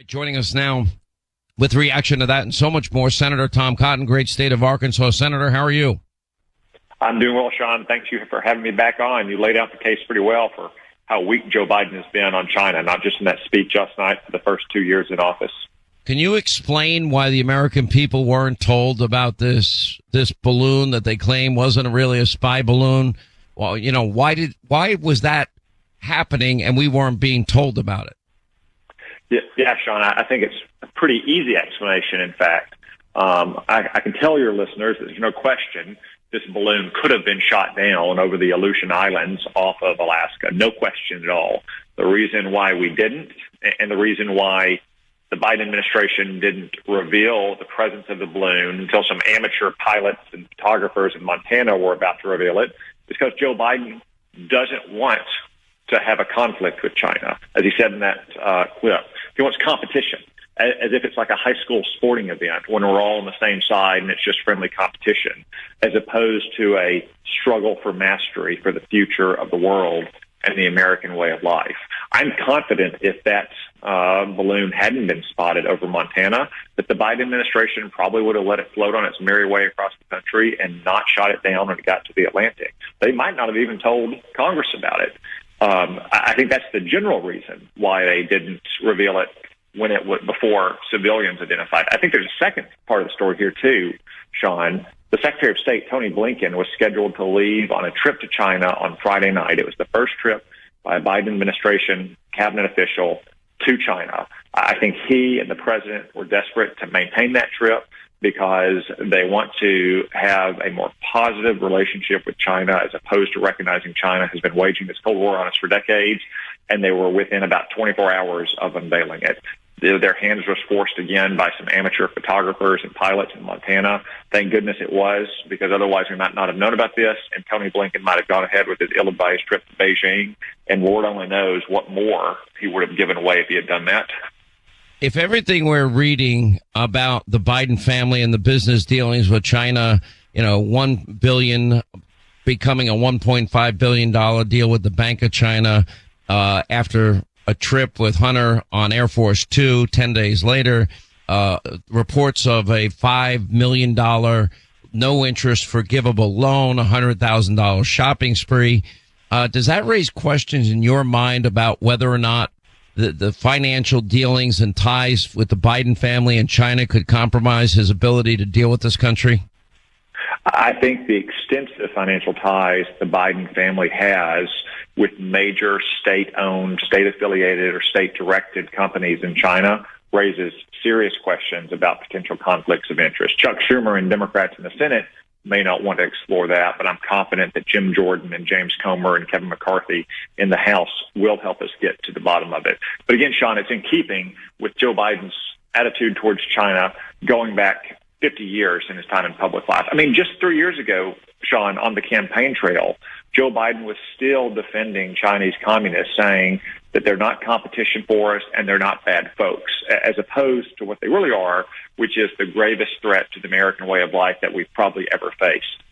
joining us now with reaction to that and so much more, Senator Tom Cotton, great state of Arkansas. Senator, how are you? I'm doing well, Sean. Thank you for having me back on. You laid out the case pretty well for how weak Joe Biden has been on China, not just in that speech last night, for the first 2 years in office. Can you explain why the American people weren't told about this balloon that they claim wasn't really a spy balloon? Well, you know, why was that happening and we weren't being told about it? Yeah, Sean, I think it's a pretty easy explanation, in fact. I can tell your listeners that there's no question this balloon could have been shot down over the Aleutian Islands off of Alaska. No question at all. The reason why we didn't, and the reason why the Biden administration didn't reveal the presence of the balloon until some amateur pilots and photographers in Montana were about to reveal it, is because Joe Biden doesn't want to have a conflict with China. As he said in that clip, he wants competition, as if it's like a high school sporting event when we're all on the same side and it's just friendly competition, as opposed to a struggle for mastery for the future of the world and the American way of life. I'm confident if that balloon hadn't been spotted over Montana, that the Biden administration probably would have let it float on its merry way across the country and not shot it down when it got to the Atlantic. They might not have even told Congress about it. I think that's the general reason why they didn't reveal it when it was before civilians identified. I think there's a second part of the story here too, Sean. The Secretary of State, Tony Blinken, was scheduled to leave on a trip to China on Friday night. It was the first trip by a Biden administration cabinet official to China. I think he and the president were desperate to maintain that trip because they want to have a more positive relationship with China, as opposed to recognizing China has been waging this Cold War on us for decades, and they were within about 24 hours of unveiling it. Their hands were forced again by some amateur photographers and pilots in Montana. Thank goodness it was, because otherwise we might not have known about this, and Tony Blinken might have gone ahead with his ill-advised trip to Beijing, and Lord only knows what more he would have given away if he had done that. If everything we're reading about the Biden family and the business dealings with China, you know, $1 billion becoming a $1.5 billion deal with the Bank of China, after a trip with Hunter on Air Force Two, 10 days later, reports of a $5 million no interest forgivable loan, $100,000 shopping spree. Does that raise questions in your mind about whether or not the financial dealings and ties with the Biden family and China could compromise his ability to deal with this country? I think the extensive financial ties the Biden family has with major state-owned, state-affiliated, or state-directed companies in China raises serious questions about potential conflicts of interest. Chuck Schumer and Democrats in the Senate may not want to explore that, but I'm confident that Jim Jordan and James Comer and Kevin McCarthy in the House will help us get to the bottom of it. But again, Sean, it's in keeping with Joe Biden's attitude towards China going back 50 years in his time in public life. I mean, just 3 years ago, Sean, on the campaign trail, Joe Biden was still defending Chinese communists, saying that they're not competition for us and they're not bad folks, as opposed to what they really are, which is the gravest threat to the American way of life that we've probably ever faced.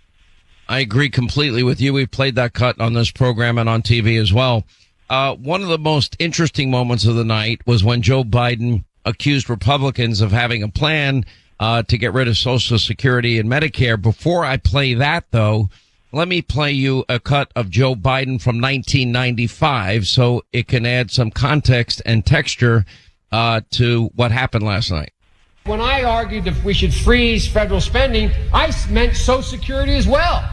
I agree completely with you. We've played that cut on this program and on TV as well. One of the most interesting moments of the night was when Joe Biden accused Republicans of having a plan to get rid of Social Security and Medicare. Before I play that, though, let me play you a cut of Joe Biden from 1995 so it can add some context and texture to what happened last night. When I argued that we should freeze federal spending, I meant Social Security as well.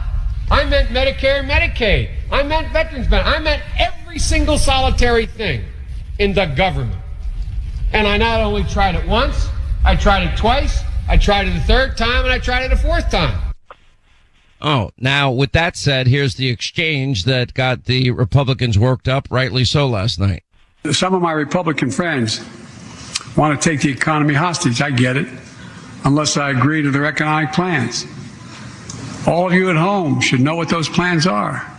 I meant Medicare and Medicaid. I meant veterans benefits. I meant every single solitary thing in the government. And I not only tried it once, I tried it twice, I tried it a third time, and I tried it a fourth time. Oh, now, with that said, here's the exchange that got the Republicans worked up, rightly so, last night. Some of my Republican friends want to take the economy hostage. I get it, unless I agree to their economic plans. All of you at home should know what those plans are.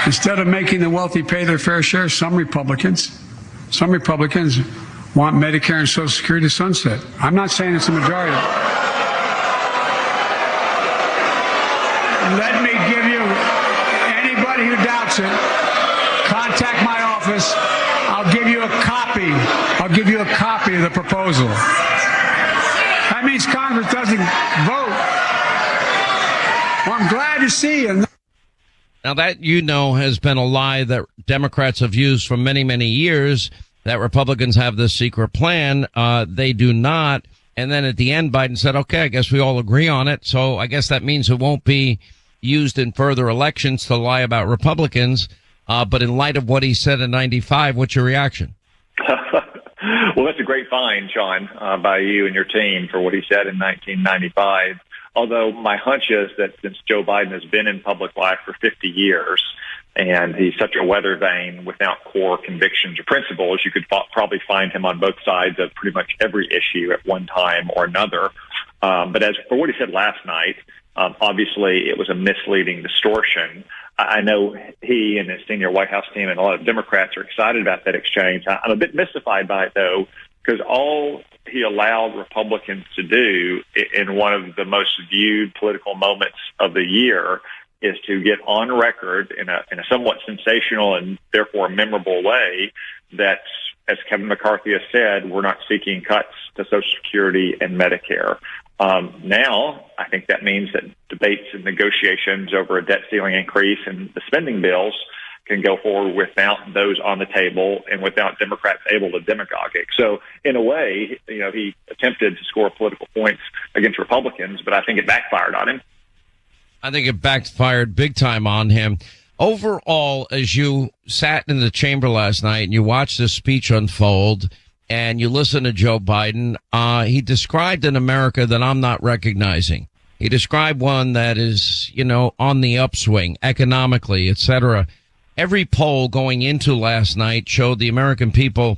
Instead of making the wealthy pay their fair share, some Republicans want Medicare and Social Security to sunset. I'm not saying it's a majority. Let me give you, anybody who doubts it, contact my office. I'll give you a copy agree, I'll give you a copy of the proposal. That means Congress doesn't vote. Well, I'm glad to see you. Now that, has been a lie that Democrats have used for many, many years, that Republicans have this secret plan. They do not. And then at the end, Biden said, okay, I guess we all agree on it. So I guess that means it won't be used in further elections to lie about Republicans. But in light of what he said in 95, what's your reaction? Well, that's a great find, Sean, by you and your team for what he said in 1995. Although my hunch is that since Joe Biden has been in public life for 50 years and he's such a weather vane without core convictions or principles, you could probably find him on both sides of pretty much every issue at one time or another. But as for what he said last night, obviously it was a misleading distortion. I know he and his senior White House team and a lot of Democrats are excited about that exchange. I'm a bit mystified by it, though, because all he allowed Republicans to do in one of the most viewed political moments of the year is to get on record in a somewhat sensational and therefore memorable way that, as Kevin McCarthy has said, we're not seeking cuts to Social Security and Medicare. Now, I think that means that debates and negotiations over a debt ceiling increase and the spending bills can go forward without those on the table and without Democrats able to demagogic. So in a way, he attempted to score political points against Republicans, but I think it backfired on him. I think it backfired big time on him. Overall, as you sat in the chamber last night and you watched this speech unfold and you listen to Joe Biden, he described an America that I'm not recognizing. He described one that is, on the upswing economically, et cetera. Every poll going into last night showed the American people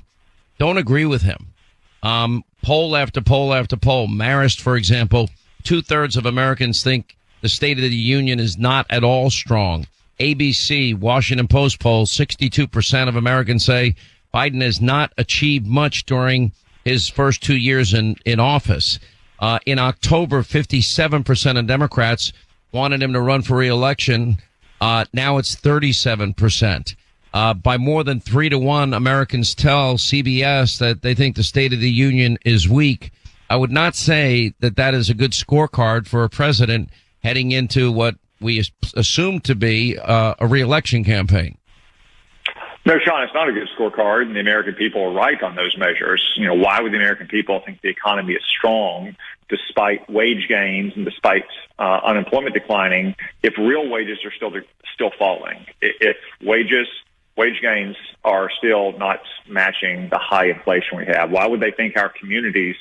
don't agree with him. Poll after poll after poll. Marist, for example, 2/3 of Americans think the State of the Union is not at all strong. ABC, Washington Post poll, 62% of Americans say Biden has not achieved much during his first 2 years in office. In October, 57% of Democrats wanted him to run for re-election. Now it's 37%. By more than 3-1, Americans tell CBS that they think the State of the Union is weak. I would not say that is a good scorecard for a president heading into what we assume to be a re-election campaign. No, Sean, it's not a good scorecard, and the American people are right on those measures. Why would the American people think the economy is strong despite wage gains and despite unemployment declining if real wages are still falling? If wage gains are still not matching the high inflation we have, why would they think our communities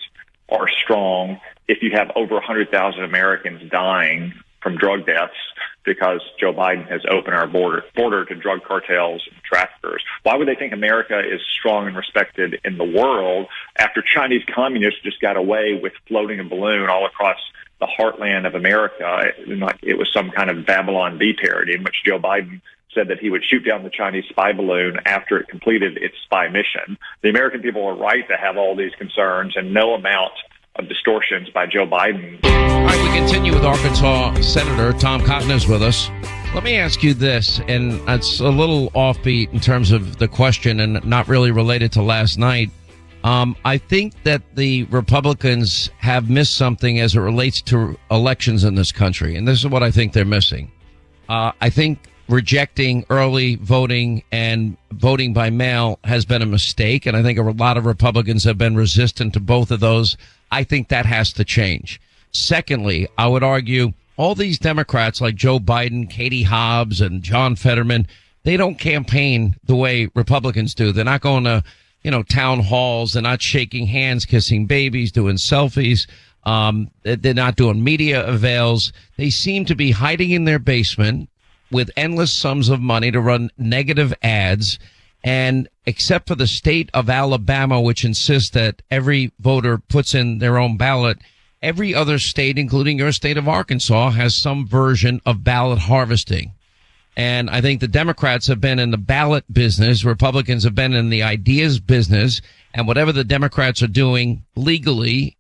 are strong if you have over 100,000 Americans dying from drug deaths because Joe Biden has opened our border to drug cartels and traffickers? Why would they think America is strong and respected in the world after Chinese communists just got away with floating a balloon all across the heartland of America? It was some kind of Babylon Bee parody in which Joe Biden said that he would shoot down the Chinese spy balloon after it completed its spy mission. The American people are right to have all these concerns, and no amount of distortions by Joe Biden. All right, we continue with Arkansas Senator Tom Cotton is with us. Let me ask you this, and it's a little offbeat in terms of the question and not really related to last night. I think that the Republicans have missed something as it relates to elections in this country, and this is what I think they're missing. I think rejecting early voting and voting by mail has been a mistake, and I think a lot of Republicans have been resistant to both of those. I think that has to change. Secondly, I would argue all these Democrats like Joe Biden, Katie Hobbs, and John Fetterman, they don't campaign the way Republicans do. They're not going to, town halls. They're not shaking hands, kissing babies, doing selfies. They're not doing media avails. They seem to be hiding in their basement with endless sums of money to run negative ads. And except for the state of Alabama, which insists that every voter puts in their own ballot, every other state, including your state of Arkansas, has some version of ballot harvesting. And I think the Democrats have been in the ballot business. Republicans have been in the ideas business. And whatever the Democrats are doing legally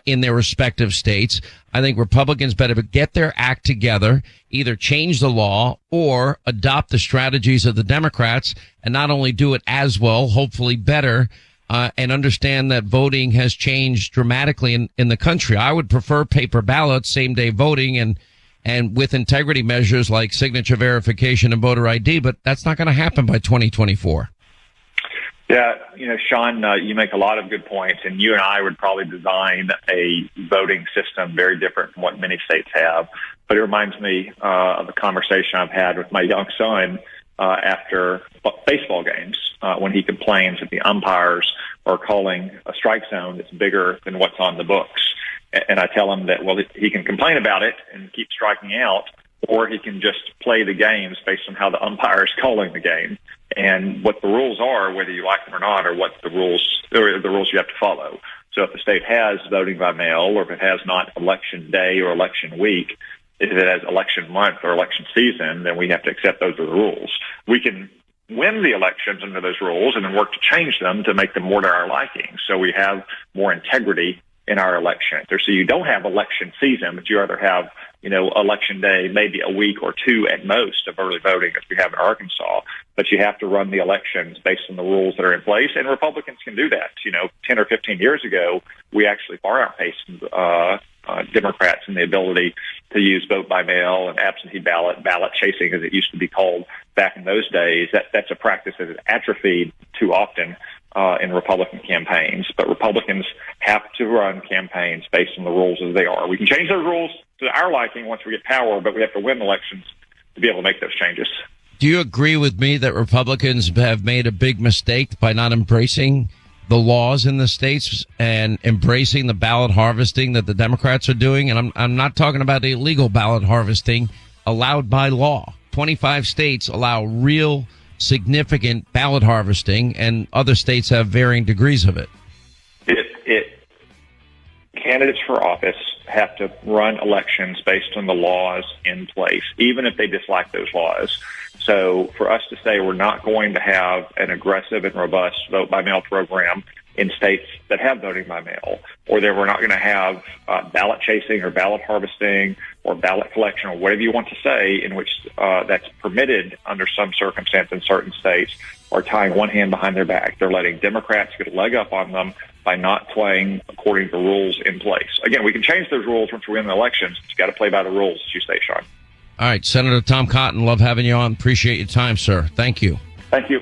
in their respective states, I think Republicans better get their act together, either change the law or adopt the strategies of the Democrats, and not only do it as well, hopefully better, and understand that voting has changed dramatically in the country. I would prefer paper ballots, same day voting, and with integrity measures like signature verification and voter ID, but that's not going to happen by 2024. Yeah, Sean, you make a lot of good points, and you and I would probably design a voting system very different from what many states have. But it reminds me of a conversation I've had with my young son after baseball games when he complains that the umpires are calling a strike zone that's bigger than what's on the books. And I tell him that, well, he can complain about it and keep striking out, or he can just play the games based on how the umpire is calling the game. And what the rules are, whether you like them or not, are what the rules you have to follow. So if the state has voting by mail, or if it has not election day or election week, if it has election month or election season, then we have to accept those are the rules. We can win the elections under those rules and then work to change them to make them more to our liking. So we have more integrity in our election. So you don't have election season, but you either have, election day, maybe a week or two at most of early voting, as we have in Arkansas. But you have to run the elections based on the rules that are in place, and Republicans can do that. 10 or 15 years ago, we actually far outpaced Democrats in the ability to use vote by mail and absentee ballot chasing, as it used to be called back in those days. That's a practice that has atrophied too often in Republican campaigns. But Republicans have to run campaigns based on the rules as they are. We can change those rules to our liking once we get power, but we have to win elections to be able to make those changes. Do you agree with me that Republicans have made a big mistake by not embracing the laws in the states and embracing the ballot harvesting that the Democrats are doing? And I'm not talking about illegal ballot harvesting allowed by law. 25 states allow real significant ballot harvesting, and other states have varying degrees of it. Candidates for office have to run elections based on the laws in place, even if they dislike those laws. So for us to say we're not going to have an aggressive and robust vote-by-mail program in states that have voting by mail, or that we're not going to have ballot chasing or ballot harvesting or ballot collection or whatever you want to say, in which that's permitted under some circumstance in certain states, are tying one hand behind their back. They're letting Democrats get a leg up on them by not playing according to rules in place. Again, we can change those rules once we win the elections, but you got to play by the rules, as you say, Sean. All right, Senator Tom Cotton, love having you on. Appreciate your time, sir. Thank you. Thank you.